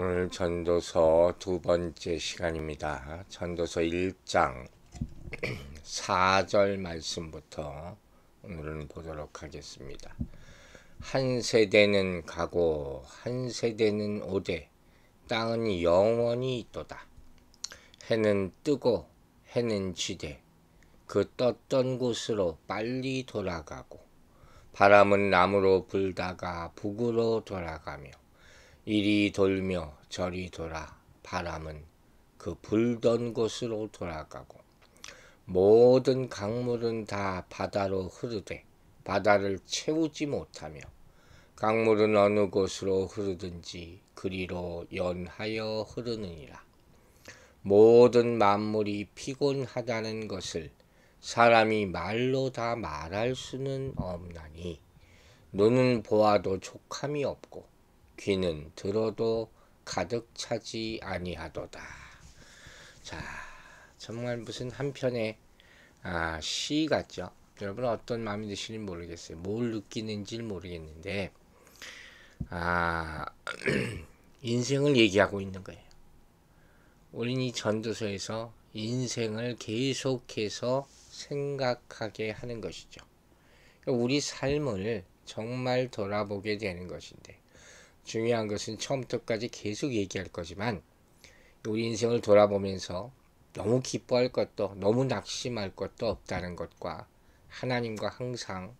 오늘 전도서 두 번째 시간입니다. 전도서 1장 4절 말씀부터 오늘은 보도록 하겠습니다. 한 세대는 가고 한 세대는 오되 땅은 영원히 있도다. 해는 뜨고 해는 지되 그 떴던 곳으로 빨리 돌아가고 바람은 남으로 불다가 북으로 돌아가며 이리 돌며 저리 돌아 바람은 그 불던 곳으로 돌아가고 모든 강물은 다 바다로 흐르되 바다를 채우지 못하며 강물은 어느 곳으로 흐르든지 그리로 연하여 흐르느니라. 모든 만물이 피곤하다는 것을 사람이 말로 다 말할 수는 없나니 눈은 보아도 족함이 없고 귀는 들어도 가득 차지 아니하도다. 자, 정말 무슨 한편의 시 같죠? 여러분 어떤 마음이 드시는지 모르겠어요. 뭘 느끼는지 모르겠는데 인생을 얘기하고 있는 거예요. 우리는 이 전도서에서 인생을 계속해서 생각하게 하는 것이죠. 우리 삶을 정말 돌아보게 되는 것인데 중요한 것은 처음부터까지 계속 얘기할 거지만 우리 인생을 돌아보면서 너무 기뻐할 것도 너무 낙심할 것도 없다는 것과 하나님과 항상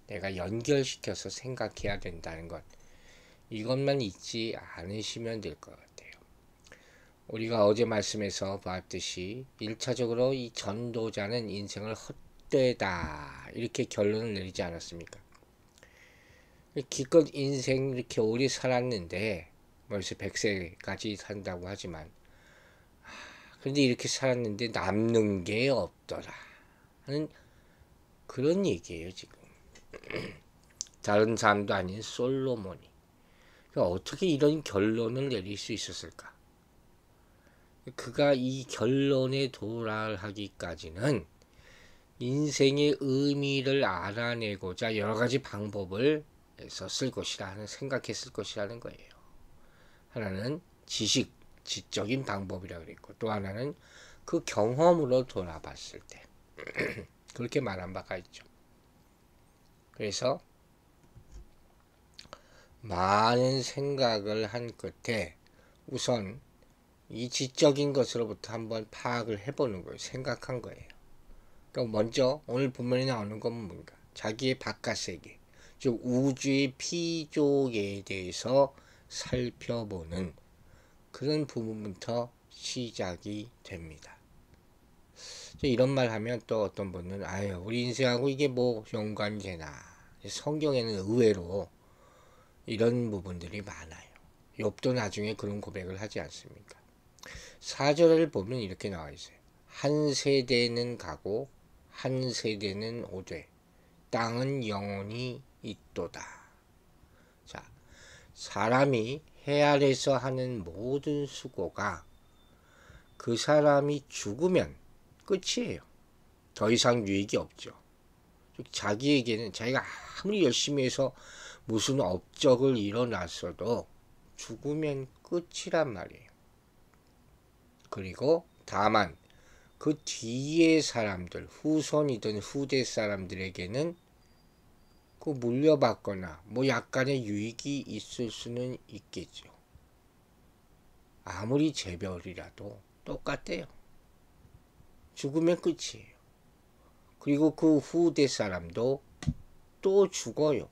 내가 연결시켜서 생각해야 된다는 것, 이것만 잊지 않으시면 될 것 같아요. 우리가 어제 말씀에서 봤듯이 1차적으로 이 전도자는 인생을 헛되다 이렇게 결론을 내리지 않았습니까? 기껏 인생 이렇게 오래 살았는데 벌써 100세까지 산다고 하지만 그런데 이렇게 살았는데 남는 게 없더라 하는 그런 얘기예요. 지금 다른 사람도 아닌 솔로몬이 그러니까 어떻게 이런 결론을 내릴 수 있었을까? 그가 이 결론에 도달하기까지는 인생의 의미를 알아내고자 여러 가지 방법을 썼을 것이라 생각했을 것이라는 거예요. 하나는 지적인 방법이라고 그랬고 또 하나는 그 경험으로 돌아봤을 때 그렇게 말한 바가 있죠. 그래서 많은 생각을 한 끝에 우선 이 지적인 것으로부터 한번 파악을 해보는 거예요. 생각한 거예요. 그러니까 먼저 오늘 본문에 나오는 건 뭔가 자기의 바깥 세계 즉 우주의 피조에 대해서 살펴보는 그런 부분부터 시작이 됩니다. 이런 말 하면 또 어떤 분은 우리 인생하고 이게 뭐 연관이 되나. 성경에는 의외로 이런 부분들이 많아요. 욥도 나중에 그런 고백을 하지 않습니까? 4절을 보면 이렇게 나와 있어요. 한 세대는 가고 한 세대는 오되 땅은 영원히 있도다. 자, 사람이 해 아래서 하는 모든 수고가 그 사람이 죽으면 끝이에요. 더 이상 유익이 없죠. 자기에게는 자기가 아무리 열심히 해서 무슨 업적을 일어났어도 죽으면 끝이란 말이에요. 그리고 다만 그 뒤에 사람들, 후손이든 후대 사람들에게는 그 물려받거나 뭐 약간의 유익이 있을 수는 있겠죠. 아무리 재벌이라도 똑같대요. 죽으면 끝이에요. 그리고 그 후대 사람도 또 죽어요.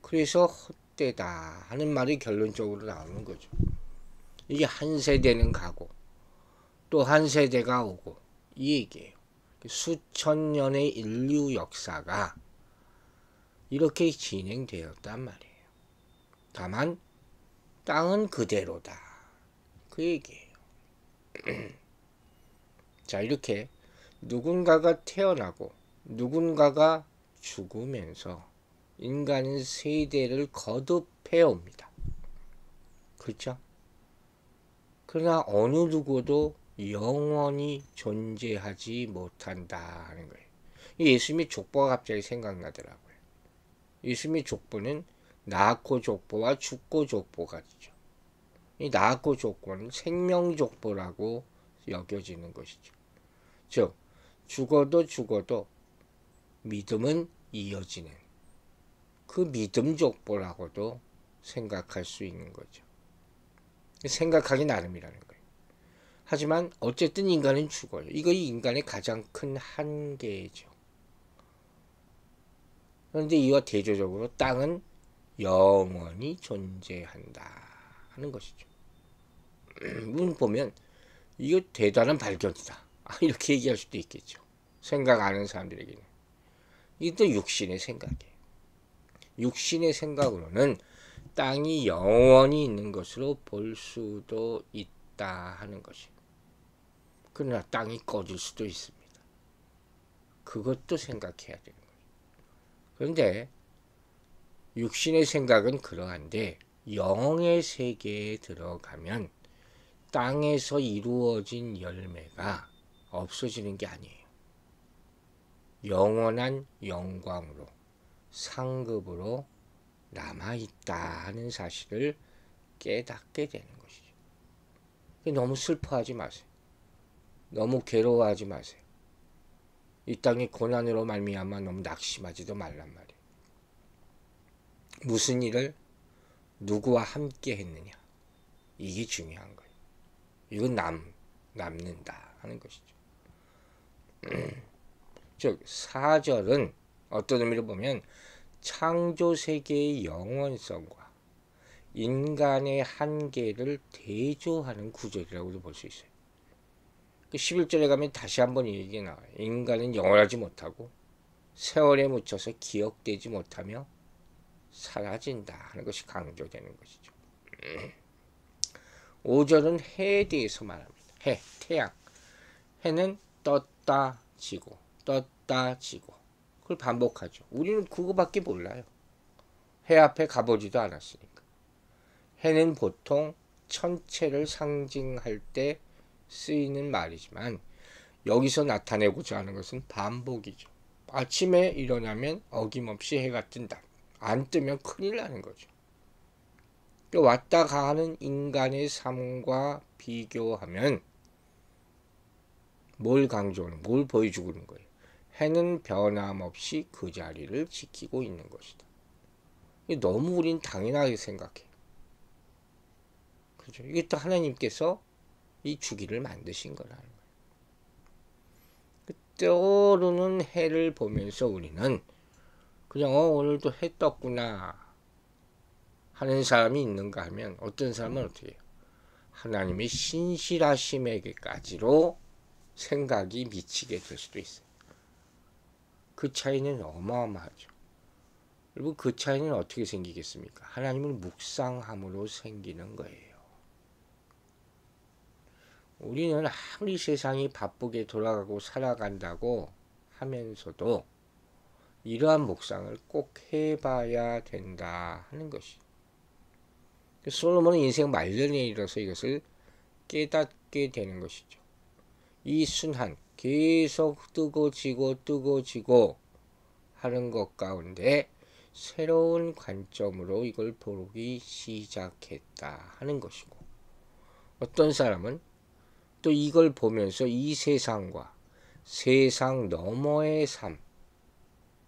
그래서 헛되다 하는 말이 결론적으로 나오는 거죠. 이게 한 세대는 가고 또 한 세대가 오고 이 얘기예요. 수천 년의 인류 역사가 이렇게 진행되었단 말이에요. 다만 땅은 그대로다. 그 얘기예요. 자, 이렇게 누군가가 태어나고 누군가가 죽으면서 인간은 세대를 거듭해 옵니다. 그렇죠? 그러나 어느 누구도 영원히 존재하지 못한다 하는 거예요. 예수님의 족보가 갑자기 생각나더라고요. 예수님의 족보는 낳고 족보와 죽고 족보가 있죠. 이 나하고 조건은 생명족보라고 여겨지는 것이죠. 즉 죽어도 믿음은 이어지는 그 믿음족보라고도 생각할 수 있는 거죠. 생각하기 나름이라는 거예요. 하지만 어쨌든 인간은 죽어요. 이거 인간의 가장 큰 한계죠. 그런데 이와 대조적으로 땅은 영원히 존재한다 하는 것이죠. 보면 이거 대단한 발견이다, 이렇게 얘기할 수도 있겠죠. 생각 안 하는 사람들에게는. 이게 또 육신의 생각이에요. 육신의 생각으로는 땅이 영원히 있는 것으로 볼 수도 있다 하는 것이에요. 그러나 땅이 꺼질 수도 있습니다. 그것도 생각해야 되는 거예요. 그런데 육신의 생각은 그러한데 영의 세계에 들어가면 땅에서 이루어진 열매가 없어지는 게 아니에요. 영원한 영광으로 상급으로 남아있다 하는 사실을 깨닫게 되는 것이죠. 너무 슬퍼하지 마세요. 너무 괴로워하지 마세요. 이 땅의 고난으로 말미암아 너무 낙심하지도 말란 말이에요. 무슨 일을 누구와 함께 했느냐, 이게 중요한 거예요. 이건 남는다 하는 것이죠. 즉 사절은 어떤 의미로 보면 창조세계의 영원성과 인간의 한계를 대조하는 구절이라고도 볼 수 있어요. 11절에 가면 다시 한번 이 얘기가 나와요. 인간은 영원하지 못하고 세월에 묻혀서 기억되지 못하며 사라진다 하는 것이 강조되는 것이죠. 5절은 해에 대해서 말합니다. 해, 태양. 해는 떴다 지고 떴다 지고 그걸 반복하죠. 우리는 그거밖에 몰라요. 해 앞에 가보지도 않았으니까. 해는 보통 천체를 상징할 때 쓰이는 말이지만 여기서 나타내고자 하는 것은 반복이죠. 아침에 일어나면 어김없이 해가 뜬다. 안 뜨면 큰일 나는 거죠. 왔다 가는 인간의 삶과 비교하면 뭘 강조하는, 뭘 보여주고 있는 거예요. 해는 변함없이 그 자리를 지키고 있는 것이다. 너무 우린 당연하게 생각해. 그죠? 이게 또 하나님께서 이 주기를 만드신 거라는 거예요. 떠오르는 해를 보면서 우리는 그냥 오늘도 해 떴구나 하는 사람이 있는가 하면 어떤 사람은 어떻게 해요? 하나님의 신실하심에게까지로 생각이 미치게 될 수도 있어요. 그 차이는 어마어마하죠. 여러분 그 차이는 어떻게 생기겠습니까? 하나님을 묵상함으로 생기는 거예요. 우리는 아무리 세상이 바쁘게 돌아가고 살아간다고 하면서도 이러한 묵상을 꼭 해봐야 된다 하는 것이. 솔로몬은 인생 말년에 이르러서 이것을 깨닫게 되는 것이죠. 이 순한 계속 뜨고 지고 하는 것 가운데 새로운 관점으로 이걸 보기 시작했다 하는 것이고, 어떤 사람은 또 이걸 보면서 이 세상과 세상 너머의 삶,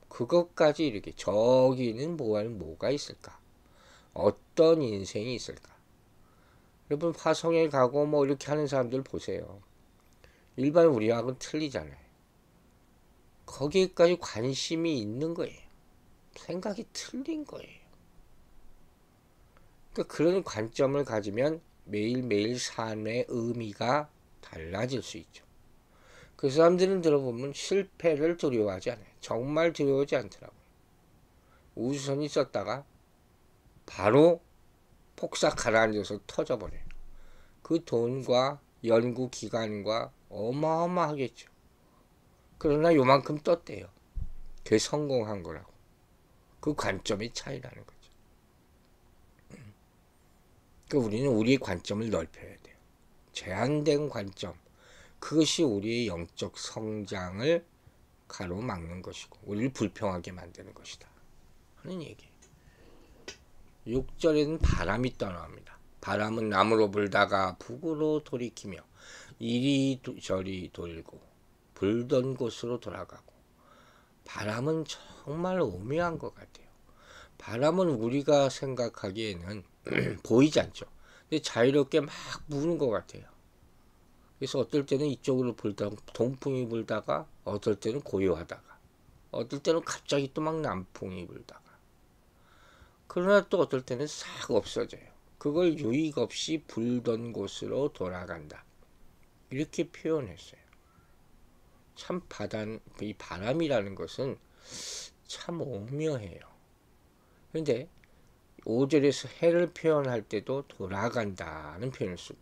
그것까지 이렇게 저기는 뭐가 있을까? 어떤 인생이 있을까? 여러분 화성에 가고 뭐 이렇게 하는 사람들 보세요. 일반 우리하고는 틀리잖아요. 거기에까지 관심이 있는 거예요. 생각이 틀린 거예요. 그러니까 그런 관점을 가지면 매일매일 삶의 의미가 달라질 수 있죠. 그 사람들은 들어보면 실패를 두려워하지 않아요. 정말 두려워하지 않더라고요. 우주선이 썼다가 바로 폭삭 가라앉아서 터져버려요. 그 돈과 연구기간과 어마어마하겠죠. 그러나 요만큼 떴대요. 그게 성공한 거라고. 그 관점의 차이라는 거죠. 그러니까 우리는 우리의 관점을 넓혀야 돼요. 제한된 관점, 그것이 우리의 영적 성장을 가로막는 것이고 우리를 불평하게 만드는 것이다 하는 얘기예요. 6절에는 바람이 떠나옵니다. 바람은 남으로 불다가 북으로 돌이키며 이리저리 돌고 불던 곳으로 돌아가고. 바람은 정말 오묘한 것 같아요. 바람은 우리가 생각하기에는 보이지 않죠. 근데 자유롭게 막 부는 것 같아요. 그래서 어떨 때는 이쪽으로 불다 동풍이 불다가 어떨 때는 고요하다가 어떨 때는 갑자기 또 막 남풍이 불다가, 그러나 또 어떨 때는 싹 없어져요. 그걸 유익 없이 불던 곳으로 돌아간다, 이렇게 표현했어요. 참 이 바람이라는 것은 참 오묘해요. 그런데 5절에서 해를 표현할 때도 돌아간다는 표현을 쓰고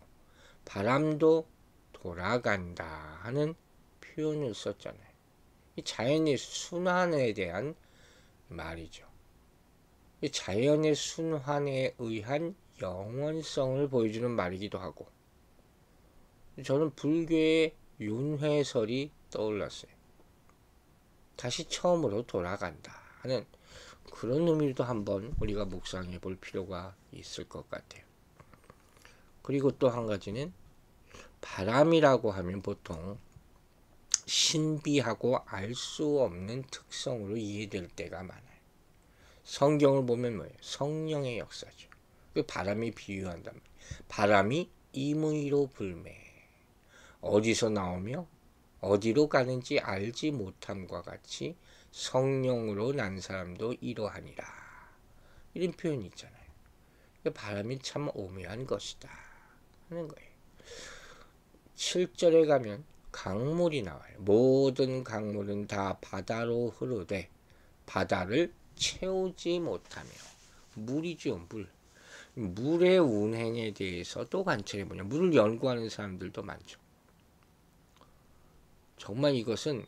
바람도 돌아간다 하는 표현을 썼잖아요. 이 자연의 순환에 대한 말이죠. 이 자연의 순환에 의한 영원성을 보여주는 말이기도 하고, 저는 불교의 윤회설이 떠올랐어요. 다시 처음으로 돌아간다 하는 그런 의미도 한번 우리가 묵상해 볼 필요가 있을 것 같아요. 그리고 또 한 가지는, 바람이라고 하면 보통 신비하고 알 수 없는 특성으로 이해될 때가 많아요. 성경을 보면 뭐예요? 성령의 역사죠. 그 바람이 비유한단 말이에요. 바람이 임의로 불매, 어디서 나오며 어디로 가는지 알지 못함과 같이 성령으로 난 사람도 이러하니라, 이런 표현이 있잖아요. 바람이 참 오묘한 것이다 하는 거예요. 7절에 가면 강물이 나와요. 모든 강물은 다 바다로 흐르되 바다를 채우지 못하며. 물이죠, 물. 물의 운행에 대해서도 관찰해보냐. 물을 연구하는 사람들도 많죠. 정말 이것은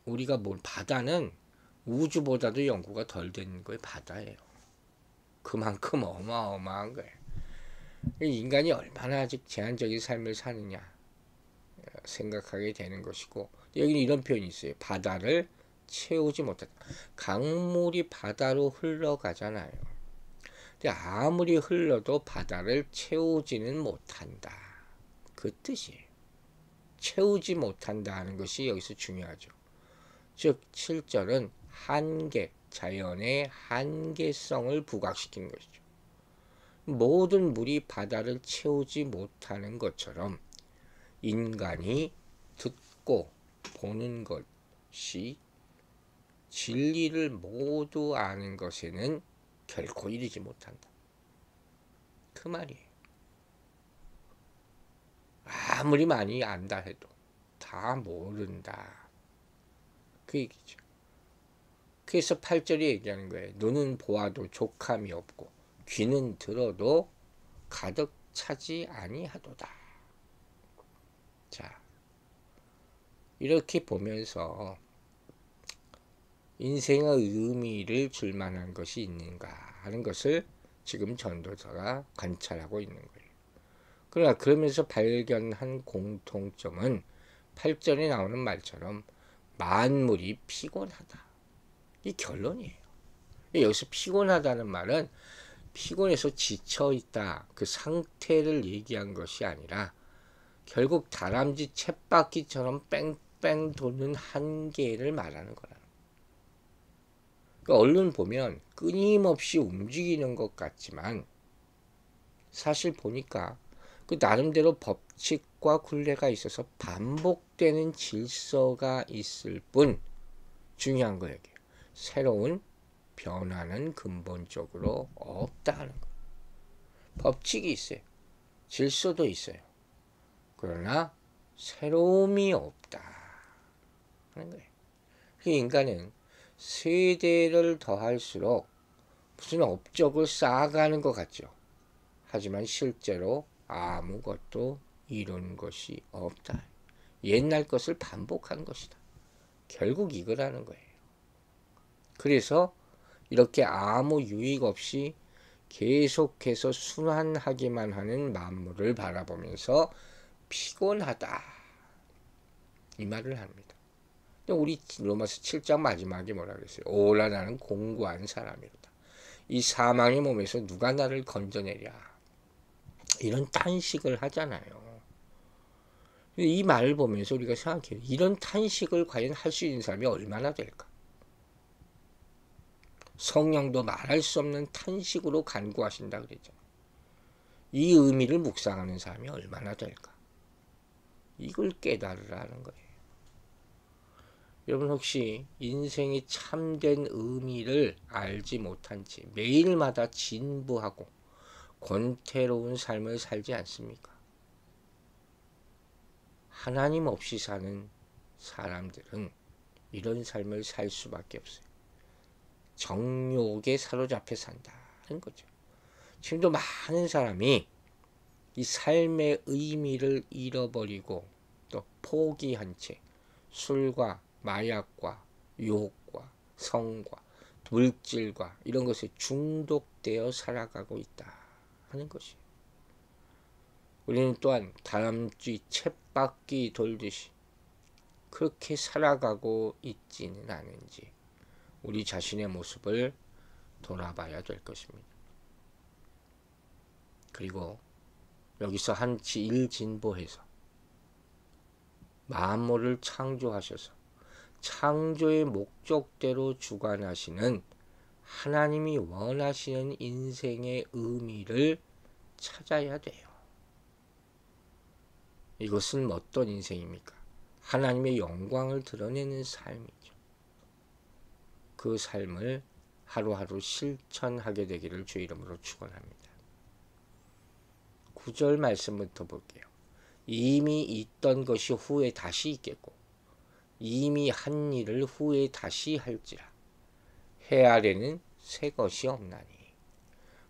우리가 바다는 우주보다도 연구가 덜 된 거예요. 바다예요. 그만큼 어마어마한 거예요. 인간이 얼마나 아직 제한적인 삶을 사느냐 생각하게 되는 것이고, 여기는 이런 표현이 있어요. 바다를 채우지 못한다. 강물이 바다로 흘러가잖아요. 근데 아무리 흘러도 바다를 채우지는 못한다, 그 뜻이에요. 채우지 못한다는 것이 여기서 중요하죠. 즉 7절은 한계, 자연의 한계성을 부각시키는 것이죠. 모든 물이 바다를 채우지 못하는 것처럼 인간이 듣고 보는 것이 진리를 모두 아는 것에는 결코 이르지 못한다, 그 말이에요. 아무리 많이 안다 해도 다 모른다, 그 얘기죠. 그래서 8절이 얘기하는 거예요. 눈은 보아도 족함이 없고 귀는 들어도 가득 차지 아니하도다. 자, 이렇게 보면서 인생의 의미를 줄 만한 것이 있는가 하는 것을 지금 전도사가 관찰하고 있는 거예요. 그러나 그러면서 발견한 공통점은 8절에 나오는 말처럼 만물이 피곤하다, 이 결론이에요. 여기서 피곤하다는 말은 피곤해서 지쳐있다, 그 상태를 얘기한 것이 아니라 결국 다람쥐 쳇바퀴처럼 뺑뺑 도는 한계를 말하는 거라는. 그러니까 얼른 보면 끊임없이 움직이는 것 같지만 사실 보니까 그 나름대로 법칙과 굴레가 있어서 반복되는 질서가 있을 뿐, 중요한 거예요. 새로운 변화는 근본적으로 없다는 거예요. 법칙이 있어요. 질서도 있어요. 그러나 새로움이 없다 하는 거예요. 그 인간은 세대를 더할수록 무슨 업적을 쌓아가는 것 같죠. 하지만 실제로 아무것도 이룬 것이 없다. 옛날 것을 반복한 것이다. 결국 이거라는 거예요. 그래서 이렇게 아무 유익 없이 계속해서 순환하기만 하는 만물을 바라보면서 피곤하다, 이 말을 합니다. 우리 로마서 7장 마지막에 뭐라 그랬어요? 오라 나는 공고한 사람이로다. 이 사망의 몸에서 누가 나를 건져내랴. 이런 탄식을 하잖아요. 이 말을 보면서 우리가 생각해요. 이런 탄식을 과연 할 수 있는 사람이 얼마나 될까? 성령도 말할 수 없는 탄식으로 간구하신다 그랬죠. 이 의미를 묵상하는 사람이 얼마나 될까? 이걸 깨달으라는 거예요. 여러분 혹시 인생의 참된 의미를 알지 못한 채 매일마다 진부하고 권태로운 삶을 살지 않습니까? 하나님 없이 사는 사람들은 이런 삶을 살 수밖에 없어요. 정욕에 사로잡혀 산다는 거죠. 지금도 많은 사람이 이 삶의 의미를 잃어버리고 또 포기한 채 술과 마약과 유혹과 성과 물질과 이런 것에 중독되어 살아가고 있다 하는 것이에요. 우리는 또한 다람쥐 쳇바퀴 돌듯이 그렇게 살아가고 있지는 않은지 우리 자신의 모습을 돌아봐야 될 것입니다. 그리고 여기서 한치 일진보해서 만물을 창조하셔서 창조의 목적대로 주관하시는 하나님이 원하시는 인생의 의미를 찾아야 돼요. 이것은 어떤 인생입니까? 하나님의 영광을 드러내는 삶이죠. 그 삶을 하루하루 실천하게 되기를 주 이름으로 축원합니다. 9절 말씀부터 볼게요. 이미 있던 것이 후에 다시 있겠고 이미 한 일을 후에 다시 할지라 해 아래는 새 것이 없나니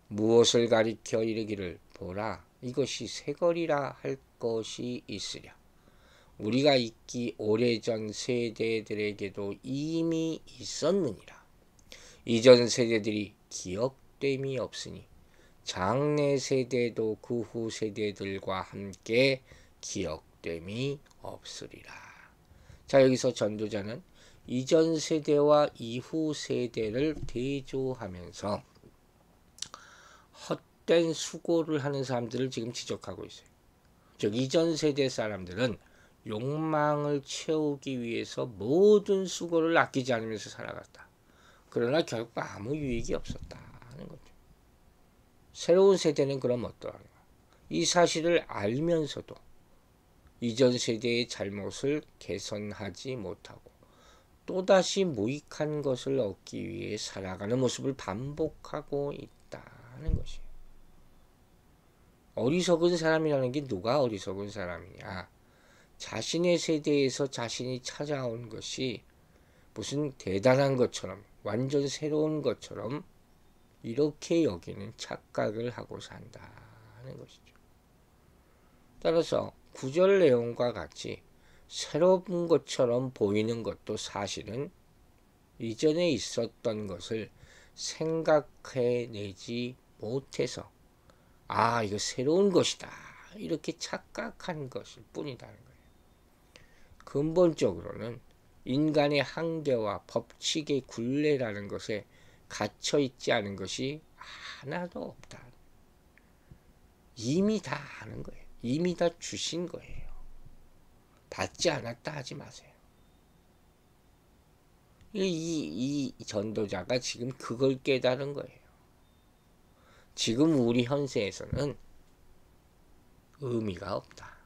무엇을 가리켜 이르기를 보라 이것이 새 거리라 할 것이 있으랴 우리가 있기 오래전 세대들에게도 이미 있었느니라 이전 세대들이 기억됨이 없으니 장래 세대도 그 후 세대들과 함께 기억됨이 없으리라. 자, 여기서 전도자는 이전 세대와 이후 세대를 대조하면서 헛된 수고를 하는 사람들을 지금 지적하고 있어요. 즉 이전 세대 사람들은 욕망을 채우기 위해서 모든 수고를 아끼지 않으면서 살아갔다. 그러나 결국 아무 유익이 없었다 하는 거죠. 새로운 세대는 그럼 어떠한가? 이 사실을 알면서도 이전 세대의 잘못을 개선하지 못하고 또다시 무익한 것을 얻기 위해 살아가는 모습을 반복하고 있다는 것이에요. 어리석은 사람이라는 게 누가 어리석은 사람이냐? 자신의 세대에서 자신이 찾아온 것이 무슨 대단한 것처럼 완전 새로운 것처럼 이렇게 여기는 착각을 하고 산다는 것이죠. 따라서 구절 내용과 같이 새로운 것처럼 보이는 것도 사실은 이전에 있었던 것을 생각해내지 못해서 아 이거 새로운 것이다 이렇게 착각한 것일 뿐이라는 거예요. 근본적으로는 인간의 한계와 법칙의 굴레라는 것에 갇혀있지 않은 것이 하나도 없다. 이미 다 아는 거예요. 이미 다 주신 거예요. 받지 않았다 하지 마세요. 이 전도자가 지금 그걸 깨달은 거예요. 지금 우리 현세에서는 의미가 없다.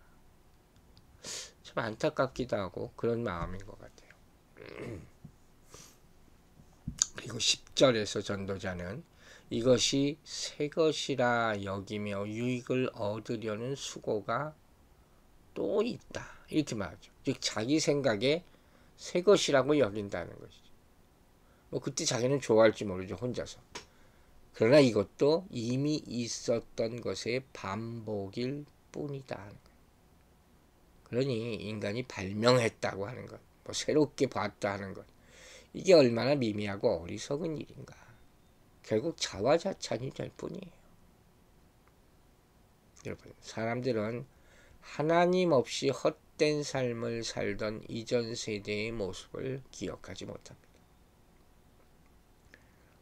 참 안타깝기도 하고 그런 마음인 것 같아요. 그리고 10절에서 전도자는 이것이 새 것이라 여기며 유익을 얻으려는 수고가 또 있다 이렇게 말하죠. 즉 자기 생각에 새 것이라고 여긴다는 것이죠. 뭐 그때 자기는 좋아할지 모르죠 혼자서. 그러나 이것도 이미 있었던 것의 반복일 뿐이다 하는 거예요. 그러니 인간이 발명했다고 하는 것, 뭐 새롭게 봤다 하는 것, 이게 얼마나 미미하고 어리석은 일인가. 결국 자화자찬이 될 뿐이에요. 여러분, 사람들은 하나님 없이 헛된 삶을 살던 이전 세대의 모습을 기억하지 못합니다.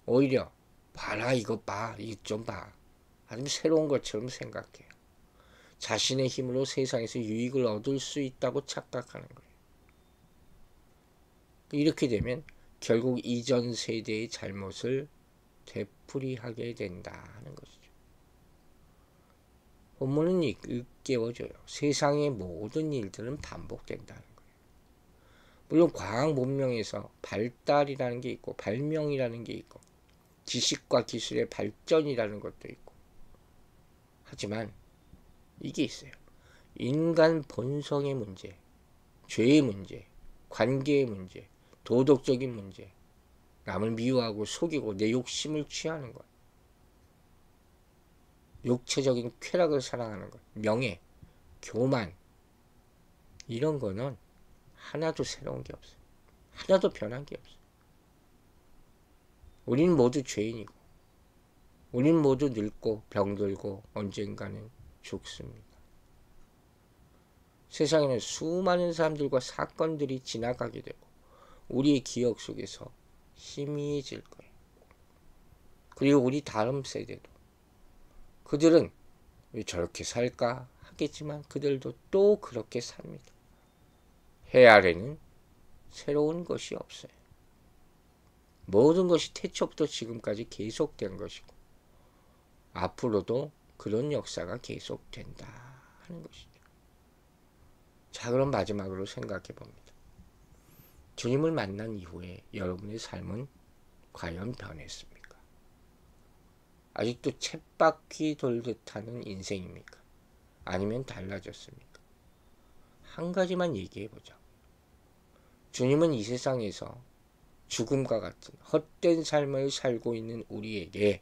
오히려 봐라 이거 봐, 이거 좀 봐. 아니면 새로운 것처럼 생각해요. 자신의 힘으로 세상에서 유익을 얻을 수 있다고 착각하는 거예요. 이렇게 되면 결국 이전 세대의 잘못을 되풀이하게 된다 하는 것이죠. 본문은 일깨워줘요. 세상의 모든 일들은 반복된다는 거예요. 물론 과학 문명에서 발달이라는 게 있고 발명이라는 게 있고 지식과 기술의 발전이라는 것도 있고, 하지만 이게 있어요. 인간 본성의 문제, 죄의 문제, 관계의 문제, 도덕적인 문제, 남을 미워하고 속이고 내 욕심을 취하는 것, 육체적인 쾌락을 사랑하는 것, 명예, 교만, 이런 거는 하나도 새로운 게 없어요. 하나도 변한 게 없어요. 우리는 모두 죄인이고, 우리는 모두 늙고 병들고 언젠가는 죽습니다. 세상에는 수많은 사람들과 사건들이 지나가게 되고 우리의 기억 속에서 희미해질 거예요. 그리고 우리 다음 세대도 그들은 왜 저렇게 살까 하겠지만 그들도 또 그렇게 삽니다. 해 아래는 새로운 것이 없어요. 모든 것이 태초부터 지금까지 계속된 것이고 앞으로도 그런 역사가 계속된다 하는 것이죠. 자, 그럼 마지막으로 생각해 봅니다. 주님을 만난 이후에 여러분의 삶은 과연 변했습니까? 아직도 쳇바퀴 돌듯 하는 인생입니까? 아니면 달라졌습니까? 한 가지만 얘기해 보자. 주님은 이 세상에서 죽음과 같은 헛된 삶을 살고 있는 우리에게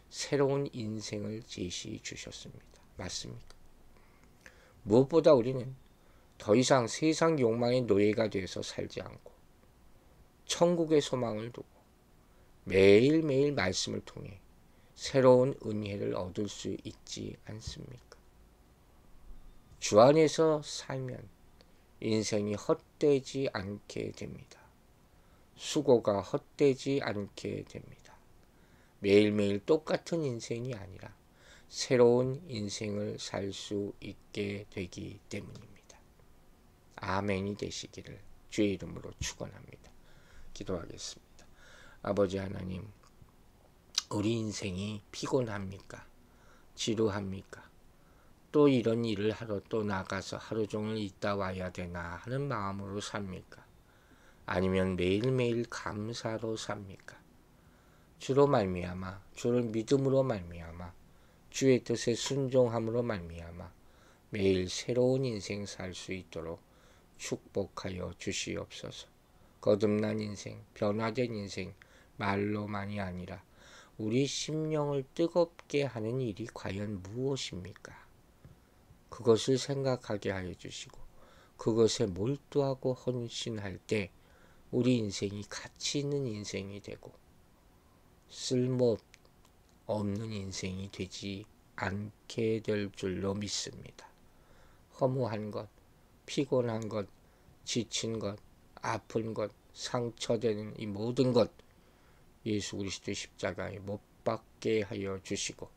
새로운 인생을 제시해 주셨습니다. 맞습니까? 무엇보다 우리는 더 이상 세상 욕망의 노예가 되어서 살지 않고 천국의 소망을 두고 매일매일 말씀을 통해 새로운 은혜를 얻을 수 있지 않습니까? 주 안에서 살면 인생이 헛되지 않게 됩니다. 수고가 헛되지 않게 됩니다. 매일매일 똑같은 인생이 아니라 새로운 인생을 살 수 있게 되기 때문입니다. 아멘이 되시기를 주의 이름으로 축원합니다. 기도하겠습니다. 아버지 하나님, 우리 인생이 피곤합니까? 지루합니까? 또 이런 일을 하러 또 나가서 하루 종일 있다 와야 되나 하는 마음으로 삽니까? 아니면 매일매일 감사로 삽니까? 주로 말미암아, 주를 믿음으로 말미암아, 주의 뜻에 순종함으로 말미암아 매일 새로운 인생 살 수 있도록 축복하여 주시옵소서. 거듭난 인생, 변화된 인생, 말로만이 아니라 우리 심령을 뜨겁게 하는 일이 과연 무엇입니까? 그것을 생각하게 하여 주시고 그것에 몰두하고 헌신할 때 우리 인생이 가치 있는 인생이 되고 쓸모없는 인생이 되지 않게 될 줄로 믿습니다. 허무한 것, 피곤한 것, 지친 것, 아픈 것, 상처되는 이 모든 것 예수 그리스도의 십자가에 못 박게 하여 주시고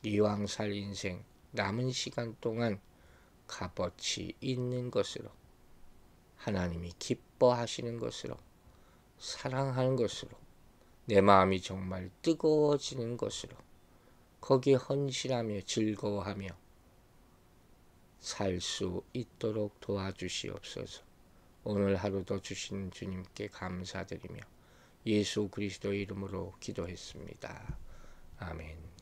이왕 살 인생 남은 시간 동안 값어치 있는 것으로 하나님이 기뻐하시는 것으로 사랑하는 것으로 내 마음이 정말 뜨거워지는 것으로 거기에 헌신하며 즐거워하며 살 수 있도록 도와주시옵소서. 오늘 하루도 주신 주님께 감사드리며 예수 그리스도의 이름으로 기도했습니다. 아멘.